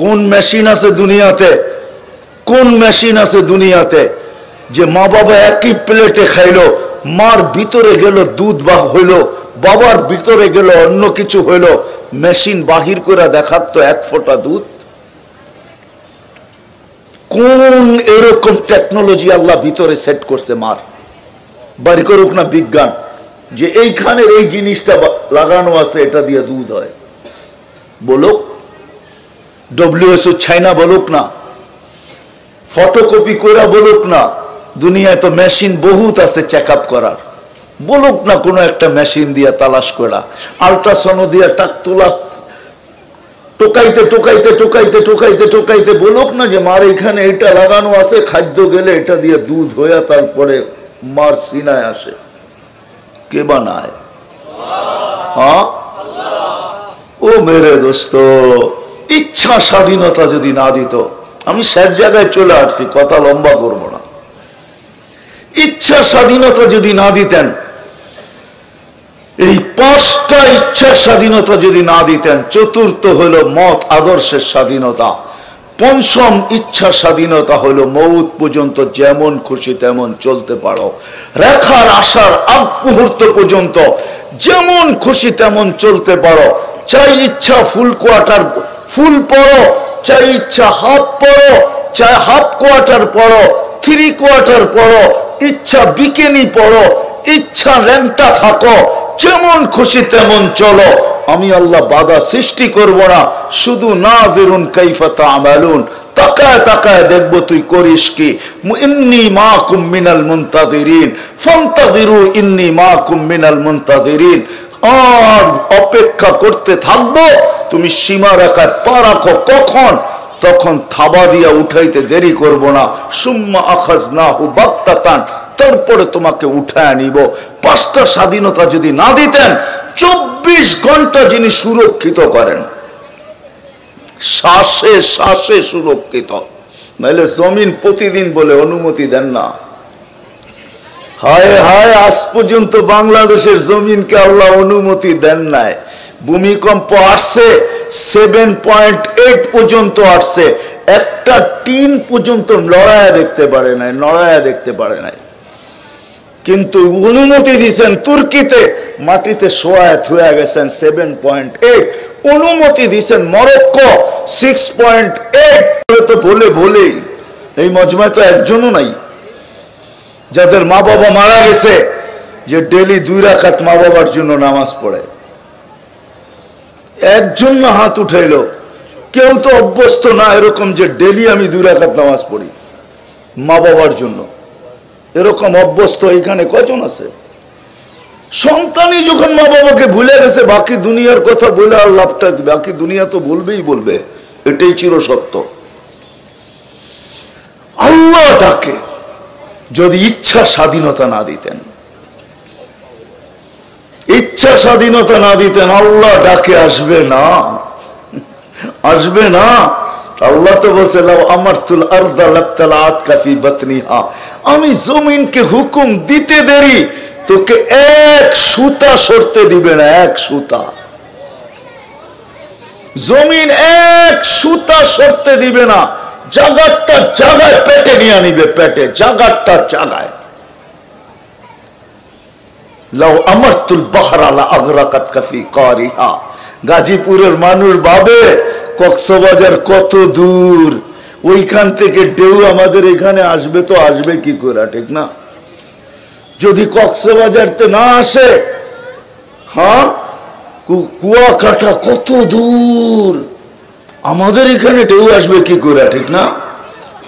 কোন মেশিন আছে দুনিয়াতে, কোন মেশিন আছে দুনিয়াতে যে মা বাবা একই প্লেটে খাইলো, মার ভিতরে গেল দুধ বা হইলো, বাবার ভিতরে গেল অন্য কিছু হইলো, মেশিন বাহির করে দেখাতো এক ফোঁটা দুধ? কোন এরকম টেকনোলজি আল্লাহ ভিতরে সেট করছে মার? বাড়ি করুক না বিজ্ঞান যে এইখানে এই জিনিসটা লাগানো আছে, এটা দিয়ে দুধ হয়। বলুক, WHO চাইনা বলুক না, ফটোকপি করে বলুক না, দুনিয়ায় তো মেশিন বহুত আছে চেক আপ করার, বলুক না কোনো একটা মেশিন দিয়ে তালাশ করা, আল্ট্রাসাউন্ড দিয়ে টাক তোলা, টোকাইতে টোকাইতে টোকাইতে টোকাইতে টোকাইতে বলুক না যে মার এখানে এটা লাগানো আছে, খাদ্য গেলে এটা দিয়ে দুধ হয়ে তারপরে মার সিনায় আসে। কে বানায়? হ্যাঁ, ও মেরে দোস্ত, ইচ্ছা স্বাধীনতা যদি না দিত, আমি শেষ জায়গায় চলে আসছি, কথা লম্বা করব না। ইচ্ছা স্বাধীনতা যদি না দিতেন, এই পাঁচটা ইচ্ছার স্বাধীনতা যদি না দিতেন, চতুর্থ হলো মত আদর্শের স্বাধীনতা, পঞ্চম ইচ্ছা স্বাধীনতা হলো মৌত পর্যন্ত যেমন খুশি তেমন চলতে পারো, রেখার আসার আগ মুহূর্ত পর্যন্ত যেমন খুশি তেমন চলতে পারো, চাই ইচ্ছা ফুল কোয়ার্টার ফুল পড়ো, চাই ইচ্ছা হাফ পড়ো, চাই হাফ কোয়ার্টার পড়ো, 3 কোয়ার্টার পড়ো, ইচ্ছা বিকেনি পড়ো, ইচ্ছা ল্যাংটা থাকো, যেমন খুশি তেমন চলো, আমি আল্লাহ বাধা সৃষ্টি করব না। শুধু নাযিরুন কাইফা তা'মালুন, তাকায় তাকায় দেখবো তুই করিস কি। ইন্নী মাকুম মিনাল মুনতাযিরিন ফান্তাযিরু ইন্নী মাকুম মিনাল মুনতাযিরিন, আর অপেক্ষা করতে থাকবো, তুমি সীমা রেখায় পা রাখো, কখন? তখন থাবা দিয়া উঠাইতে দেরি করব না। সুম্মা আখাযনাহু বাগতাতান, তারপরে তোমাকে উঠায় নিব। পাঁচটা স্বাধীনতা যদি না দিতেন, 24 ঘন্টা যিনি সুরক্ষিত করেন, শ্বাসে শ্বাসে সুরক্ষিত, নাইলে জমিন প্রতিদিন বলে অনুমতি দেন না। হায় হায়, আজ পর্যন্ত বাংলাদেশের জমিনকে আল্লাহ অনুমতি দেন নাই। ভূমিকম্প আসছে 7.8 পর্যন্ত আসছে, একটা টিন পর্যন্ত লড়াইয়া দেখতে পারে নাই, নড়াইয়া দেখতে পারে নাই। কিন্তু অনুমতি দিয়েছেন তুর্কিতে, মাটিতে শোয়ায় থুয়া গেছেন 7.8। অনুমতি দিয়েছেন মরক্কো 6.8। তো বলে বলেই এই মজমায় তো একজনও নাই যাদের মা বাবা মারা গেছে যে ডেলি 2 রাকাত মা বাবার জন্য নামাজ পড়ে। একজন না হাত উঠাইলো, কেউ তো অভ্যস্ত না এরকম যে ডেলি আমি 2 রাকাত নামাজ পড়ি মা বাবার জন্য। এরকম অভ্যস্ত এখানে কজন আছে? সন্তানই যখন মা বাবাকে ভুলে গেছে, বাকি দুনিয়ার কথা বলে আর লাভটা কি? বাকি দুনিয়া তো বলবেই বলবে, এটাই চিরসত্য। আল্লাহ ডাকে, যদি ইচ্ছা স্বাধীনতা না দিতেন, ইচ্ছা স্বাধীনতা না দিতেন, আল্লাহ ডাকে আসবে না, আসবে না। আল্লাহ তো বলছে লাউ আমারতুল আরদা লাবতালাআতকা ফি বাতনিহা, আমি জমিনকে হুকুম দিতে দেরি, তোকে এক সুতা সরতে দিবে না, এক সুতা। জমিন এক সুতা সরতে দিবে না, জাগারটা জাগায় পেটে নিয়ে নিবে, পেটে জাগারটা জাগায়। লাউ আমারতুল বাহরা লা আগরাকাতকা ফি কারিহা। গাজীপুরের মানুষ ভাবে কক্সবাজার কত দূর, ওইখান থেকে ঢেউ আমাদের এখানে আসবে তো আসবে কি করে, ঠিক না? যদি কক্সবাজারতে না আসে, হ্যাঁ, কুয়াকাটা কত দূর, আমাদের এখানে ঢেউ আসবে কি করে, ঠিক না?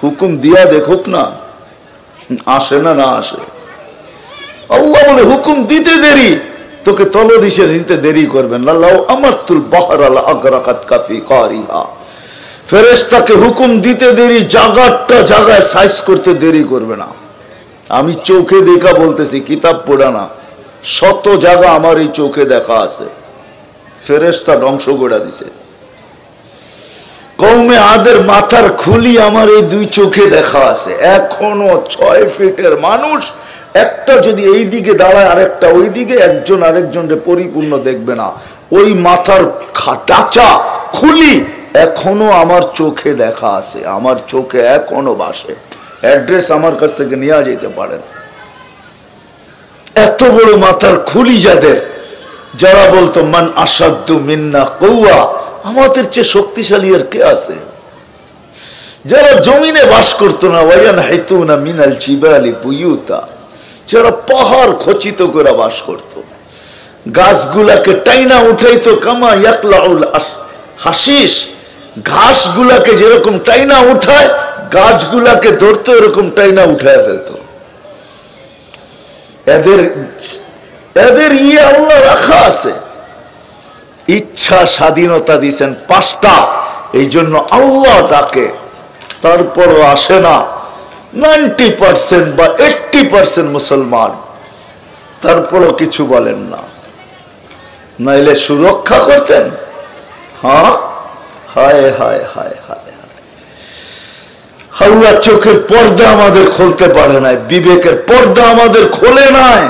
হুকুম দিয়া দেখুক না, আসে না না আসে। আল্লাহ বলে হুকুম দিতে দেরি, তোকে তলদেশে নিতে দেরি করবেন না। লাউ আমারতুল বাহরা লা আগরাকাতকা ফি কারিহা, ফেরেশতাকে হুকুম দিতে দেরি, জায়গাটা জায়গায় সাইজ করতে দেরি করবে না। আমি চোখে দেখা বলতেছি, কিতাব পড়া না, শত জায়গা আমার এই চোখে দেখা আছে। ফেরেশতা ধ্বংস করে দিছে। কওমে আদের মাথার খুলি আমার এই 2 চোখে দেখা আছে। এখনো 6 ফিটের মানুষ একটা যদি এই দিকে দাঁড়ায় আরেকটা ওই দিকে, একজন আরেকজনকে পরিপূর্ণ দেখবে না। ওই মাথার ডাচা খুলি এখনো আমার চোখে দেখা আছে, আমার চোখে এখনো ভাসে। অ্যাড্রেস আমার কাছ থেকে নিয়ে যেতে পারেন। এত বড় মাথার খুলি যাদের, যারা বলতো মান আসাদ্দু মিন্না কওয়া, আমাদের চেয়ে শক্তিশালী আর কে আছে? যারা জমিনে বাস করতো না, ওয়ায়ান হাইতুনা মিনাল জিবালি বুয়ুতা, যারা পাহাড় খচিত করে বাস করত, গাছগুলাকে টাইনা উঠাইতো কামা ইয়াকলাউল হাসিস, ঘাসগুলাকে যেরকম টাইনা উঠায় গাছগুলাকে ধরতো এরকম টাইনা উঠায় ফেলতো। এদের আল্লাহ রাখা আছে, ইচ্ছা স্বাধীনতা দিয়েছেন 5টা, এই জন্য আল্লাহ ডাকে, তারপরও আসে না 90% বা 80% মুসলমান, তারপরও কিছু বলেন না। নাইলে সুরক্ষা করতেন। হ্যাঁ, হায় হায় হায় হায়, আল্লাহ চোখের পর্দা আমাদের খুলতে পারে নাই, বিবেকের পর্দা আমাদের খোলে নাই।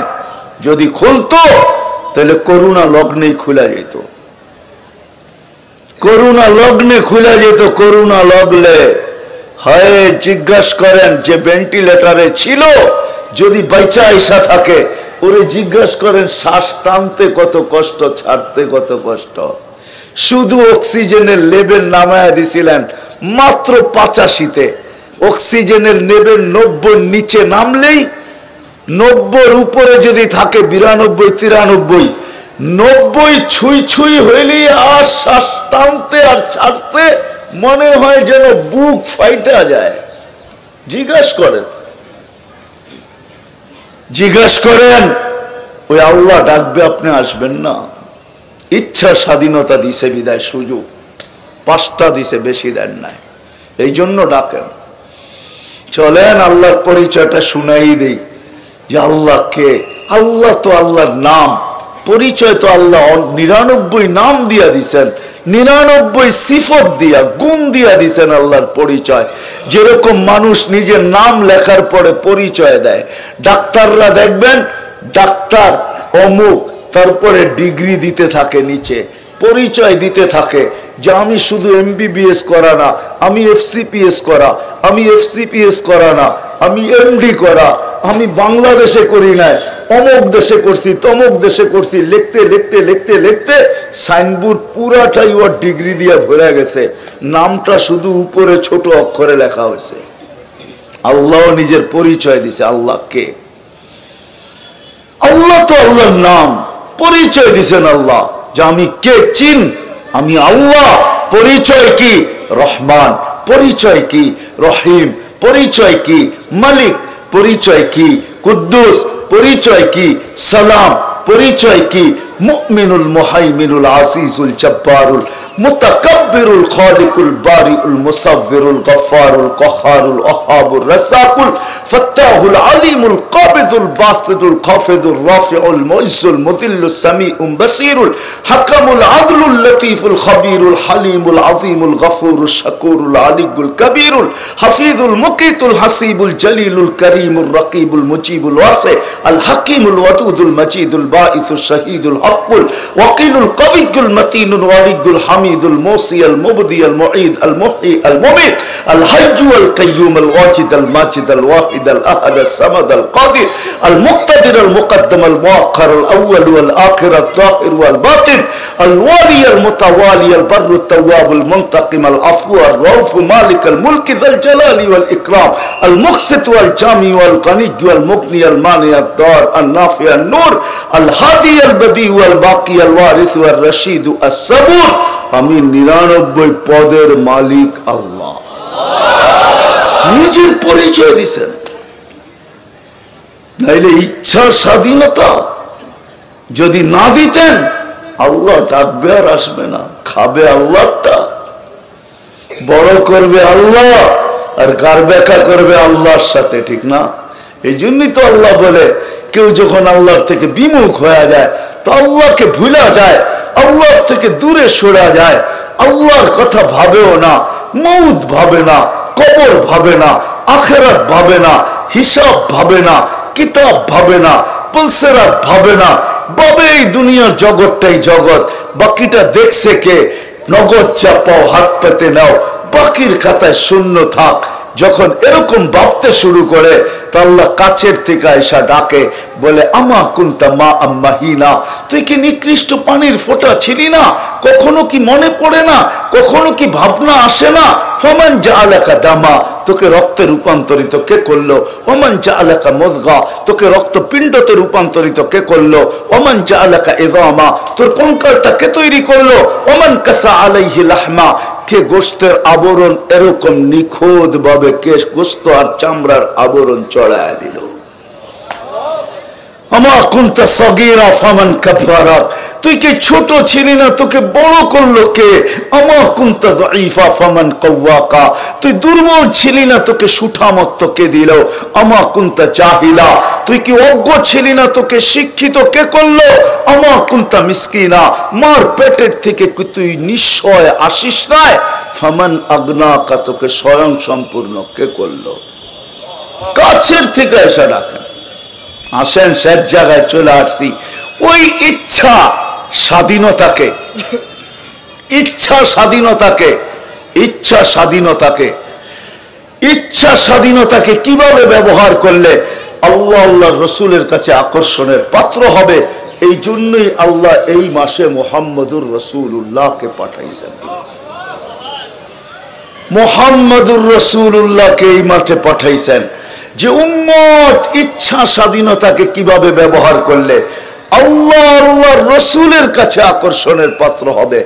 যদি খুলতো তাহলে করুণা লগ্নেই খুলে যেত, করুণা লগ্নে খুলে যেত। করুণা লগলে হয় জিজ্ঞাসা করেন যে ভেন্টিলেটরে ছিল, যদি বাইচা আইসা থাকে ওরে জিজ্ঞাসা করেন শ্বাস টানতে কত কষ্ট, ছাড়তে কত কষ্ট। শুধু অক্সিজেনের লেভেল নামায়া দিছিলেন মাত্র 85-তে, অক্সিজেনের লেভেল 90 নিচে নামলেই, 90 উপরে যদি থাকে 92-93, 90 ছুঁই ছুঁই হইলেই আর শ্বাস টানতে আর ছাড়তে মনে হয় যেন বুক ফাইটা যায়। জিজ্ঞাসা করেন, জিজ্ঞাসা করেন, ওই আল্লাহ ডাকবে, আপনি আসবেন না। ইচ্ছা স্বাধীনতা দিছে বিদায় সুযোগ 5টা দিছে, বেশি দেন নাই, এই জন্য ডাকেন। চলেন আল্লাহর পরিচয়টা শুনাই দেই যে আল্লাহ কে। আল্লাহ তো আল্লাহর নাম, পরিচয় তো আল্লাহ 99 নাম দিয়া দিছেন, 99 সিফত দিয়া, গুণ দিয়া দিছেন আল্লাহর পরিচয়। যেরকম মানুষ নিজের নাম লেখার পরে পরিচয় দেয়, ডাক্তাররা দেখবেন ডাক্তার অমুক, তারপরে ডিগ্রি দিতে থাকে নিচে, পরিচয় দিতে থাকে যে আমি শুধু MBBS করা না, আমি FCPS করা, আমি FCPS করা না, আমি MD করা, আমি বাংলাদেশে করি নাই, অমুক দেশে করছি, তমুক দেশে করছি। লিখতে লিখতে লিখতে লিখতে সাইনবোর্ড পুরাটাই ওর ডিগ্রি দিয়ে ভরে গেছে, নামটা শুধু উপরে ছোট অক্ষরে লেখা হয়েছে। আল্লাহ নিজের পরিচয় দিছে। আল্লাহ কে? আল্লাহ তো আল্লাহর নাম, পরিচয় দিছেন আল্লাহ যে আমি কে, চিন, আমি আল্লাহ। পরিচয় কি? রহমান। পরিচয় কি? রহিম। পরিচয় কি? মালিক। পরিচয় কি? কুদ্দুস। পরিচয় কি? সালাম। পরিচয় কি? মুমিনুল মুহাইমিনুল আসিসুল জব্বারুল মুতাকাব্বিরুল খালিকুল বারিউল মুসাব্বিরুল গফফারুল কহারুল ওহাবুর রাসাকুল ফাত্তাহুল আলিমুল কাবিদুল বাসিতুল খাফিদুর রাফিউল মুইজ্জুল মুদিল্লুস সামিউল বাসিরুল হাকামুল আদলুল লতীফুল খবীরুল হালিমুল আযীমুল গফুরুশ শাকুরুল আলিয়ুল কবীরুল হাফিজুল মুকিতুল হাসিবুল জলিলুল করিমুর রকিবুল মুজিবুল ওয়াসি আল হাকিমুল ওয়াদুদুল মজিদুল বাঈতুশ শাহীদুল হকুল ওয়াকিলুল কবিয়ুল মতিনুল ওয়ালিয়ুল হামিদুল মুসি আল মুবদি আল মুঈদ আল মুহয়ি আল মুমীত আল হাইয়্যু আল কাইয়্যুম আল ওয়াজিদ আল মাজিদ আল ওয়াহিদ আল আহাদ আল সামাদ আল কাদির আল মুক্তাদির আল মুকদ্দম আল মুআক্খার আল আউয়াল ওয়াল আখির আল যাহির ওয়াল বাতিন আল ওয়ালি আল মুতাওয়ালি আল বাররু তাওয়াব আল মুনতাকিম আল আফু আল রাউফ মালিক আল মুলক যাল জালালি ওয়াল ইকরাম আল মুকসিত ওয়াল জামি ওয়াল গনি ওয়াল মুগনি আল মানি আল দার আল নাফি আল নূর আল হাদি আল বদি ওয়াল বাকি আল ওয়ারিস ওয়াল রশিদ আস সাবুর। আমি 99 পদের মালিক আল্লাহ। নিজের পরিচয় দিছেন। নাইলে ইচ্ছার স্বাধীনতা যদি না দিতেন, আল্লাহ ডাকবে আর আসবে না, খাবে আল্লাহটা, বড় করবে আল্লাহ আর গারবেকা করবে আল্লাহর সাথে, ঠিক না? এই জন্যই তো আল্লাহ বলে কেউ যখন আল্লাহর থেকে বিমুখ হয়ে যায় তো আল্লাহকে ভুলা যায়, আল্লাহর থেকে দূরে সরা যায়, আল্লাহর কথা ভাবেও না, মউত ভাবে না, কবর ভাবে না, আখিরাত ভাবে না, হিসাব ভাবে না, কিতাব ভাবে না, পুলসেরাত ভাবে না, ভাবে এই দুনিয়ার জগৎটাই জগৎ, বাকিটা দেখছে কে? নগদ চাপাও, হাত পেতে নাও, বাকির খাতায় শূন্য থাক। যখন এরকম ভাবতে শুরু করে তো আল্লাহ কাছের থেকে আয়সা ডাকে, বলে আমা কুনতা মা আম্মাহিনা, তুই কি নিকৃষ্ট পানির ফোঁটা ছিলি না? কখনো কি মনে পড়ে না? কখনো কি ভাবনা আসে না? ফামান জাআলাকা দামা, তোকে রক্তে রূপান্তরিত কে করলো? ওমান জাআলাকা মুদগা, তোকে রক্তপিণ্ডতে রূপান্তরিত কে করলো? ওমান জাআলাকা ইযামা, তোর কঙ্কালটা কে তৈরি করলো? ওমান কাসা আলাইহি লাহমা, কে গোশতের আবরণ এরকম নিখুঁত ভাবে কে গোশত আর চামড়ার আবরণ চড়ায় দিল? আমা কুনতা সাগীরা ফামান কাফারাক, তুই কি ছোট ছিলি না, তোকে বড় করলো কে? আমা কুনতা যায়ীফা ফামান কাওয়াকা, তুই দুর্বল ছিলি না, তোকে সুঠামত্ব কে দিল? আমা কুনতা জাহিলা, তুই কি অজ্ঞ ছিলি না, তোকে শিক্ষিত কে করলো? আমা কুনতা মিসকিনা, মার পেটের থেকে তুই নিঃস্বয় আসিস নাই? ফামান আগনাকা, তোকে স্বয়ং সম্পূর্ণ কে করলো? কাছের থেকে এসে ডাকেন। আসেন, শেষ জায়গায় চলে আসছি। ওই ইচ্ছা স্বাধীনতাকে, ইচ্ছা স্বাধীনতাকে, ইচ্ছা স্বাধীনতাকে, ইচ্ছা স্বাধীনতাকে কিভাবে ব্যবহার করলে আল্লাহ আল্লাহ রসুলের কাছে আকর্ষণের পাত্র হবে, এই জন্যই আল্লাহ এই মাসে মুহাম্মদুর রাসূলুল্লাহকে পাঠাইছেন। মুহাম্মদুর রাসূলুল্লাহকে এই মাঠে পাঠাইছেন যে উম্মত ইচ্ছা স্বাধীনতাকে কিভাবে ব্যবহার করলে আল্লাহ আল্লাহর রসুলের কাছে আকর্ষণের পাত্র হবে,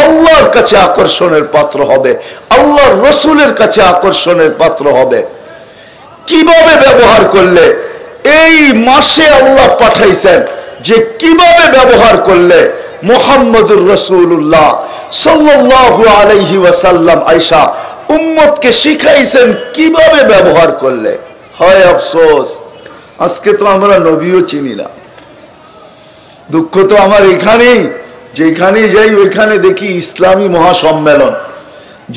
আল্লাহর কাছে আকর্ষণের পাত্র হবে, আল্লাহর রসুলের কাছে আকর্ষণের পাত্র হবে। কিভাবে ব্যবহার করলে এই মাসে আল্লাহ পাঠাইছেন যে কিভাবে ব্যবহার করলে মুহাম্মদুর রাসূলুল্লাহ সাল্লাল্লাহু আলাইহি ওয়াসাল্লাম আয়েশা উম্মতকে শিখাইছেন কিভাবে ব্যবহার করলে। হয় আফসোস, আজকে তো আমরা নবীও চিনি না। দুঃখ তো আমার এখানেই, যেখানে যাই ওইখানে দেখি ইসলামী মহাসম্মেলন,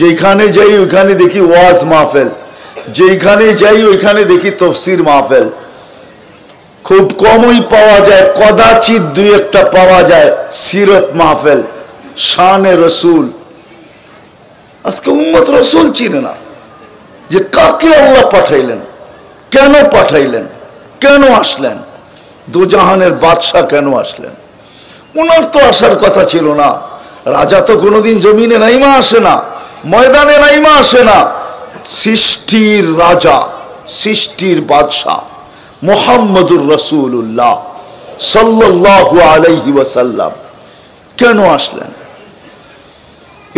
যেখানে যাই ওইখানে দেখি ওয়াজ মাহফিল, যেখানে যাই ওইখানে দেখি তফসির মাহফিল। খুব কমই পাওয়া যায়, কদাচিৎ দুই একটা পাওয়া যায় সিরত মাহফিল, শানে রসুল। আজকে উম্মত রসুল চিনে না যে কাকে আল্লাহ পাঠাইলেন, কেন পাঠাইলেন, কেন আসলেন, দুজাহানের বাদশাহ কেন আসলেন। উনার তো আসার কথা ছিল না। রাজা তো কোনোদিন জমিনে নাইমা আসে না, ময়দানে নাইমা আসে না। সৃষ্টির রাজা, সৃষ্টির বাদশাহ মুহাম্মদুর রাসূলুল্লাহ সাল্লাল্লাহু আলাইহি ওয়াসাল্লাম কেন আসলেন?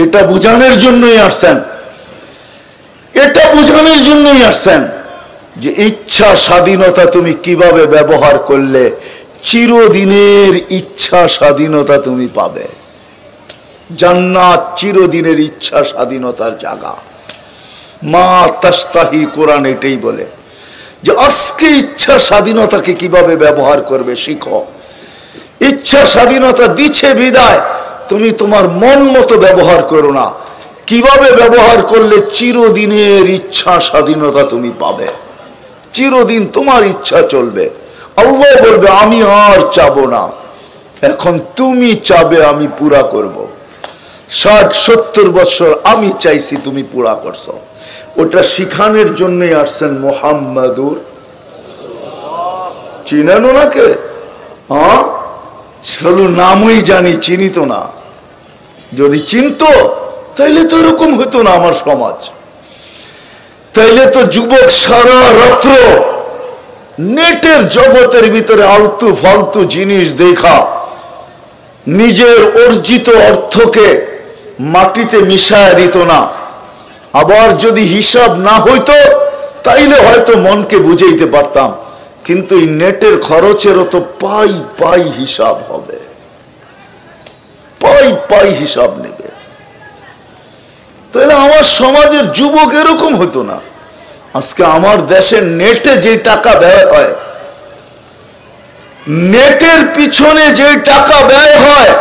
এটা বুঝানোর জন্যই আসছেন, এটা বুঝানোর জন্যই আসছেন যে ইচ্ছা স্বাধীনতা তুমি কিভাবে ব্যবহার করলে চিরদিনের ইচ্ছা স্বাধীনতা তুমি পাবে। জান্নাত চিরদিনের ইচ্ছা স্বাধীনতার জায়গা। মা তাস্তাহি, কোরআন এটাই বলে যে আজকে ইচ্ছা স্বাধীনতাকে কিভাবে ব্যবহার করবে শিখো। ইচ্ছা স্বাধীনতা দিচ্ছে বিদায়, তুমি তোমার মন মতো ব্যবহার করো না। কিভাবে ব্যবহার করলে চিরদিনের ইচ্ছা স্বাধীনতা তুমি পাবে, চিরদিন তোমার ইচ্ছা চলবে। আল্লাহ বলবে আমি আর চাবো না, এখন তুমি চাবে, আমি পুরা করব। 60-70 বছর আমি চাইছি, তুমি পুরা করছো। ওটা শিখানোর জন্যই আসছেন মুহাম্মাদুর। চিনেন ওনাকে? হ্যাঁ, শুধু নামই জানি, চিনি তো না। যদি চিনতো তাইলে তো এরকম হতো না আমার সমাজ। তাইলে তো যুবক সারা রাত্র নেটের জগতের ভিতরে আলতু ফালতু জিনিস দেখা নিজের অর্জিত অর্থকে মাটিতে মিশায় দিত না। আবার যদি হিসাব না হইতো তাইলে হয়তো মনকে বুঝাইতে পারতাম, কিন্তু এই নেটের খরচেরও তো পাই পাই হিসাব হবে, পাই পাই হিসাব নেবে। তাহলে আমার সমাজের যুবক এরকম হতো না। আজকে আমার দেশের নেটে যে টাকা ব্যয় হয়, নেটের পিছনে যে টাকা ব্যয় হয়,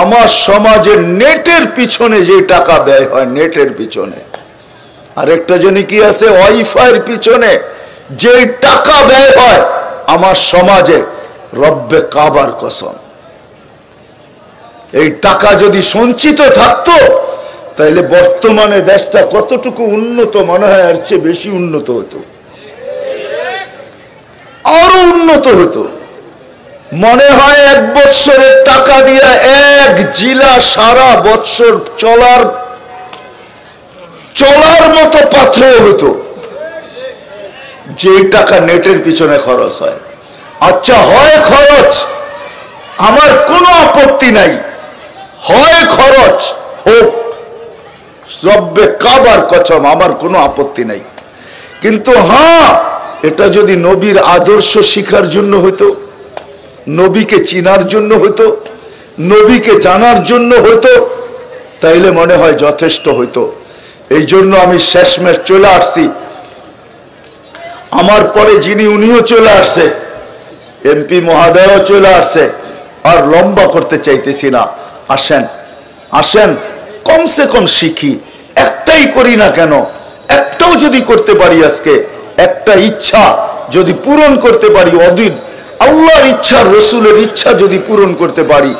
আমার সমাজের নেটের পিছনে যে টাকা ব্যয় হয়, নেটের পিছনে আরেকটা জন্য কি আছে, ওয়াইফাইয়ের পিছনে যে টাকা ব্যয় হয় আমার সমাজে, রব্বে কাবার কসম এই টাকা যদি সঞ্চিত থাকতো তাহলে বর্তমানে দেশটা কতটুকু উন্নত, মনে হয় এর চেয়ে বেশি উন্নত হতো, আরো উন্নত হতো। মনে হয় 1 বৎসরের টাকা দিয়ে 1 জেলা সারা বৎসর চলার মতো পাত্র হতো, যে টাকা নেটের পিছনে খরচ হয়। আচ্ছা, হয় খরচ, আমার কোনো আপত্তি নাই, হয় খরচ হোক, রব্বে কাবার কসম, আমার কোনো আপত্তি নাই। কিন্তু হ্যাঁ, এটা যদি নবীর আদর্শ শিখার জন্য হতো, নবীকে চিনার জন্য হতো, নবীকে জানার জন্য হতো, তাইলে মনে হয় যথেষ্ট হতো। এই জন্য আমি শেষমেশ চলে আসছি। আমার পরে যিনি, উনিও চলে আসছে, এমপি মহোদয়ও চলে আসছে, আর লম্বা করতে চাইতেছি না। আসেন আসেন, কমসে কম শিখি, একটাই করি না কেন, একটাও যদি করতে পারি আজকে, একটা ইচ্ছা যদি পূরণ করতে পারি, অদিন আল্লাহর ইচ্ছা, রসুলের ইচ্ছা যদি পূরণ করতে পারি,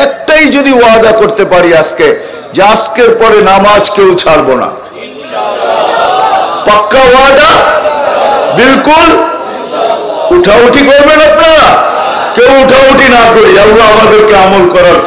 একটাই যদি ওয়াদা করতে পারি আজকে, যে আজকের পরে নামাজ কেউ ছাড়বো না, পাক্কা ওয়াদা, বিলকুল। উঠাউঠি করবেন আপনারা, কেউ উঠাউঠি না করি, আল্লাহ আমাদেরকে আমল করার